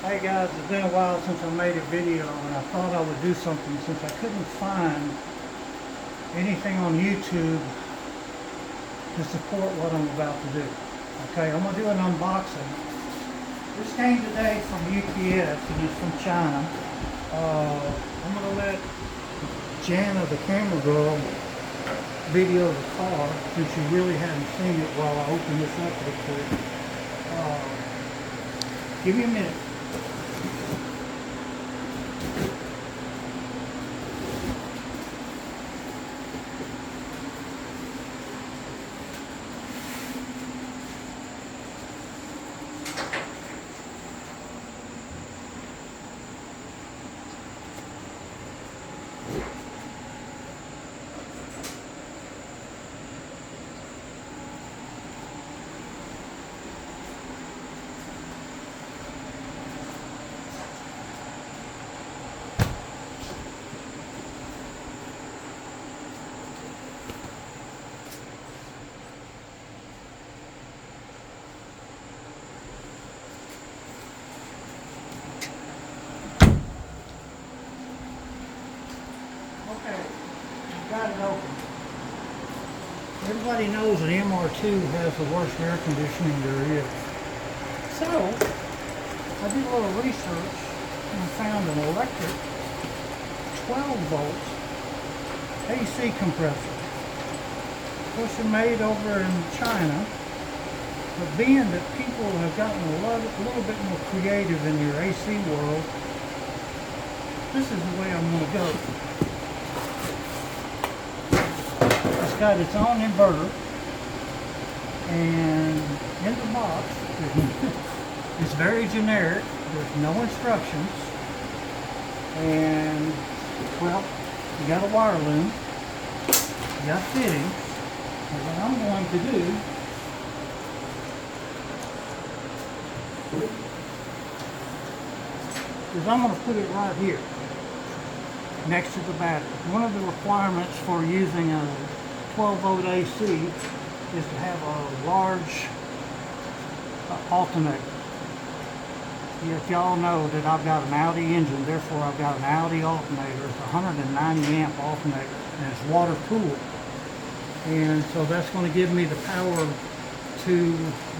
Hey guys, it's been a while since I made a video and I thought I would do something since I couldn't find anything on YouTube to support what I'm about to do. Okay, I'm going to do an unboxing. This came today from UPS and it's from China. I'm going to let Jana, the camera girl, video the car since you really haven't seen it while I open this up real quick. Give me a minute. Okay, got it open. Everybody knows an MR2 has the worst air conditioning there is. So, I did a little research and found an electric 12 volt AC compressor. Of course, they're made over in China, but being that people have gotten a little bit more creative in their AC world, this is the way I'm going to go. It's got its own inverter, and in the box, it's very generic. There's no instructions, and well, you got a wire loom, you got fittings, and what I'm going to do is I'm going to put it right here next to the battery. One of the requirements for using a 12 volt AC is to have a large alternator. If y'all know that I've got an Audi engine, therefore I've got an Audi alternator. It's a 190 amp alternator and it's water cooled. And so that's going to give me the power to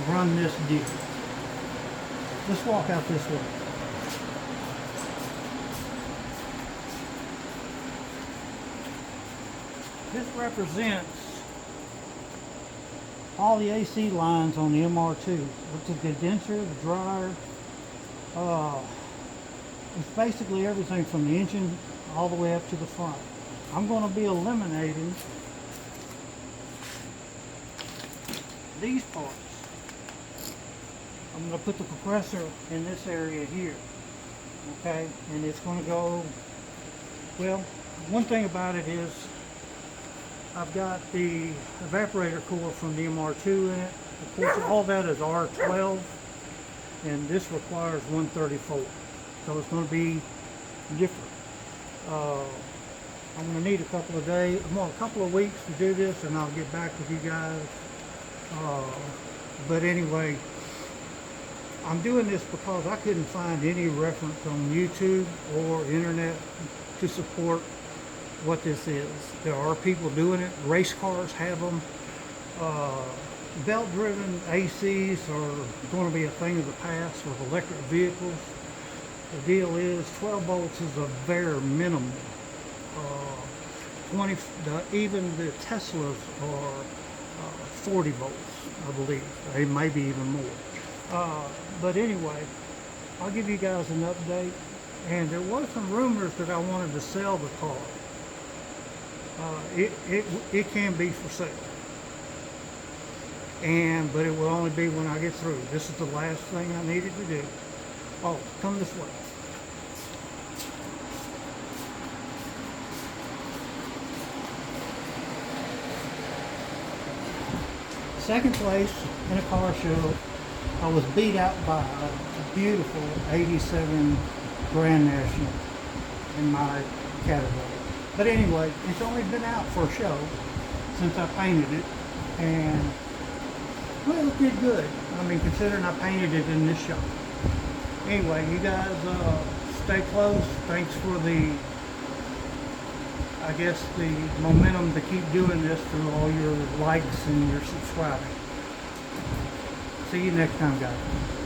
run this deal. Let's walk out this way. This represents all the AC lines on the MR2. With the condenser, the dryer, it's basically everything from the engine all the way up to the front. I'm going to be eliminating these parts. I'm going to put the compressor in this area here. Okay, and it's going to go, well, one thing about it is I've got the evaporator core from the MR2 in it. Of course, all that is R12, and this requires 134. So it's going to be different. I'm going to need a couple of days, well, a couple of weeks to do this, and I'll get back with you guys. But anyway, I'm doing this because I couldn't find any reference on YouTube or internet to support what this is. There are people doing it. Race cars have them. Belt-driven ACs are going to be a thing of the past with electric vehicles. The deal is 12 volts is a very minimum. Even the Teslas are 40 volts, I believe. They may be even more. But anyway, I'll give you guys an update. And there was some rumors that I wanted to sell the car. It can be for sale, but it will only be when I get through. This is the last thing I needed to do. Oh, come this way. Second place in a car show, I was beat out by a beautiful 87 Grand National in my category. But anyway, it's only been out for a show since I painted it, and well, it did good. I mean, considering I painted it in this shop. Anyway, you guys stay close. Thanks for the, I guess, the momentum to keep doing this through all your likes and your subscribing. See you next time, guys.